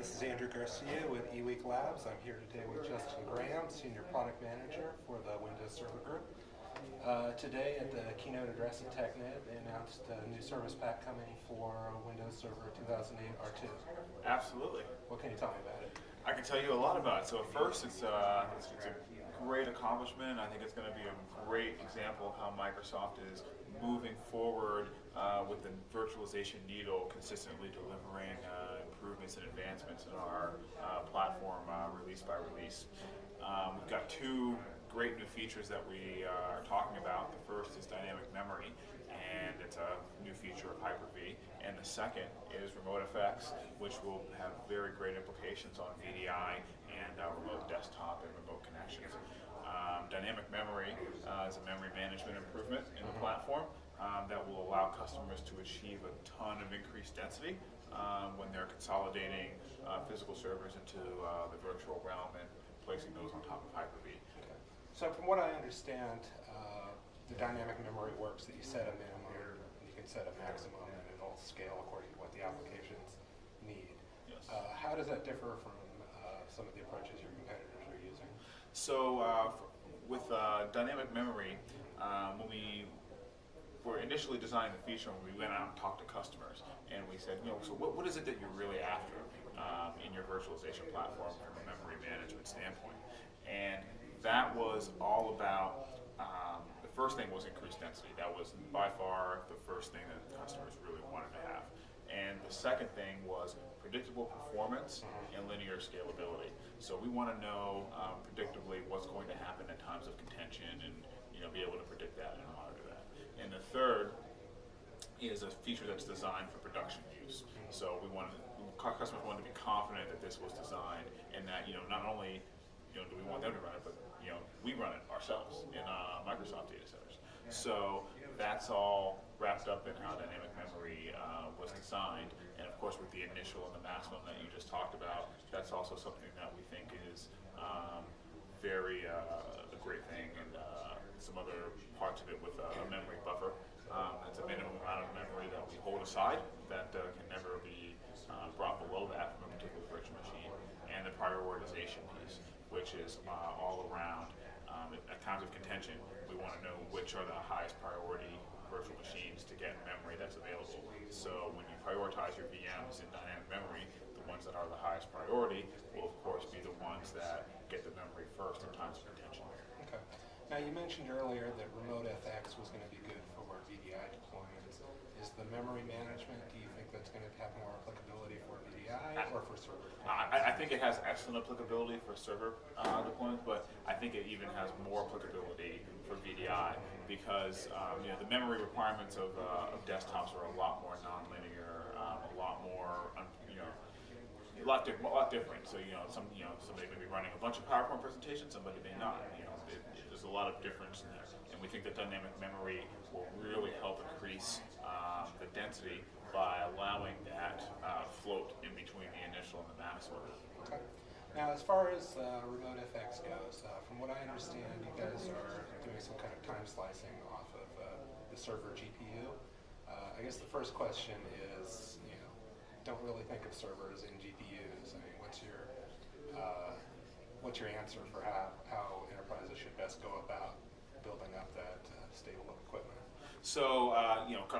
This is Andrew Garcia with eWeek Labs. I'm here today with Justin Graham, Senior Product Manager for the Windows Server Group. Today at the keynote address at TechNet, they announced a new service pack coming for Windows Server 2008 R2. Absolutely. What can you tell me about it? I can tell you a lot about it. So first, it's a great accomplishment. I think it's going to be a great example of how Microsoft is moving forward with the virtualization needle, consistently delivering improvements and advancements in our platform release by release. We've got two great new features that we are talking about. The first is dynamic memory, and it's a new feature of Hyper-V. And the second is remote effects, which will have very great implications on VDI and remote desktop and remote connections. Dynamic memory is a memory management improvement in the platform that will allow customers to achieve a ton of increased density when they're consolidating physical servers into the virtual realm and placing those on top of Hyper-V. Okay. So from what I understand, the dynamic memory works that you set a minimum, you can set a maximum, and it'll scale according to what the applications need. Yes. How does that differ from some of the approaches your competitors are using? So with dynamic memory, when we were initially designing the feature, we went out and talked to customers, and we said, so what is it that you're really after in your virtualization platform from a memory management standpoint? And that was all about, the first thing was increased density. That was by far the first thing that customers really wanted to have. And the second thing was predictable performance and linear scalability. So we want to know predictably what's going to happen in times of contention and be able to predict that and monitor that. And the third is a feature that's designed for production use. So customers wanted to be confident that this was designed and that not only do we want them to run it, but we run it ourselves in Microsoft data centers. So that's all wrapped up in how dynamic memory was designed. And of course, with the initial and the maximum that you just talked about, that's also something that we think is very a great thing. And some other parts of it with a memory buffer. It's a minimum amount of memory that we hold aside that can never be brought below that from a particular virtual machine. And the prioritization piece, which is all around. At times of contention, we want to know which are the highest priority virtual machines to get memory that's available. So when you prioritize your VMs in dynamic memory, the ones that are the highest priority will of course be the ones that get the memory first in times of contention. Okay. Now you mentioned earlier that remote FX was going to be good for VDI deployments. Is the memory management, do you think that's going to have more applicability for VDI or for server deployments? I think it has excellent applicability for server deployments, but I think it even has more applicability for VDI because the memory requirements of desktops are a lot more nonlinear, a lot more a lot different. So somebody may be running a bunch of PowerPoint presentations, somebody may not. There's a lot of difference in there, and we think that dynamic memory will really help increase the density by allowing that float in between the initial and the maximum. Okay. Now, as far as remote FX goes, from what I understand, you guys are doing some kind of time slicing off of the server GPU. I guess the first question is, don't really think of servers in GPUs. I mean, what's your answer for how enterprises should best go about building up that stable of equipment? So,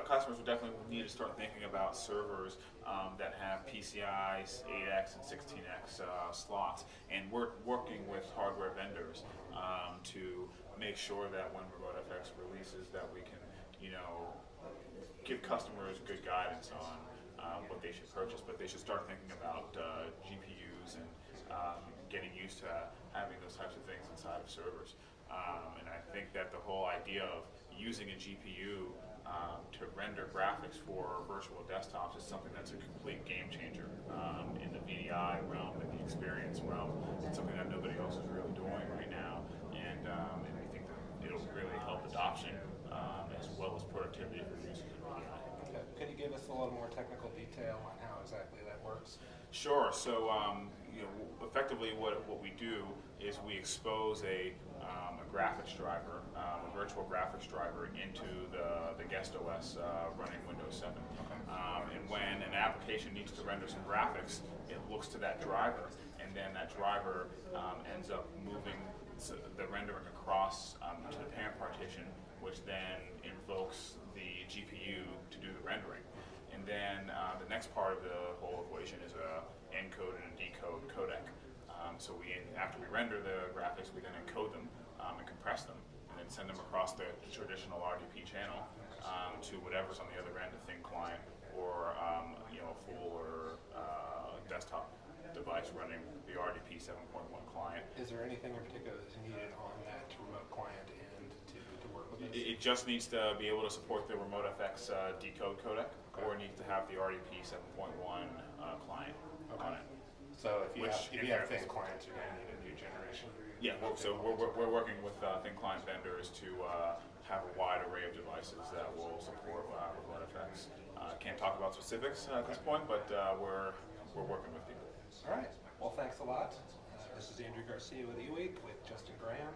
customers would definitely need to start thinking about servers that have PCI 8x and 16x slots, and we're working with hardware vendors to make sure that when remote FX releases, that we can, give customers good guidance on what they should purchase, but they should start thinking about GPUs and getting used to having those types of things inside of servers. And I think that the whole idea of using a GPU to render graphics for virtual desktops is something that's a complete game changer in the VDI realm and the experience realm. It's something that nobody else is really doing right now, and we think that it'll really help adoption as well as productivity for users in VDI. Okay. Could you give us a little more technical detail on how exactly that works? Sure. So effectively what we do is we expose a graphics driver, a virtual graphics driver into the guest OS running Windows 7. And when an application needs to render some graphics, it looks to that driver, and then that driver ends up moving the rendering across to the parent partition, which then invokes the GPU to do the rendering. And then the next part of the whole equation is a encode and decode codec. So after we render the graphics, we then encode them and compress them, and then send them across the traditional RDP channel to whatever's on the other end, a thin client or a full or desktop device running the RDP 7.1 client. Is there anything in particular that's needed on that remote client end to work with this? It just needs to be able to support the Remote FX decode codec, or it needs to have the RDP 7.1 client on it. So if you have thin clients, you're going to need a new generation. Yeah, so we're working with thin client vendors to have a wide array of devices that will support Remote FX. Can't talk about specifics at this point, but we're working with people. All right. Well, thanks a lot. This is Andrew Garcia with eWeek with Justin Graham.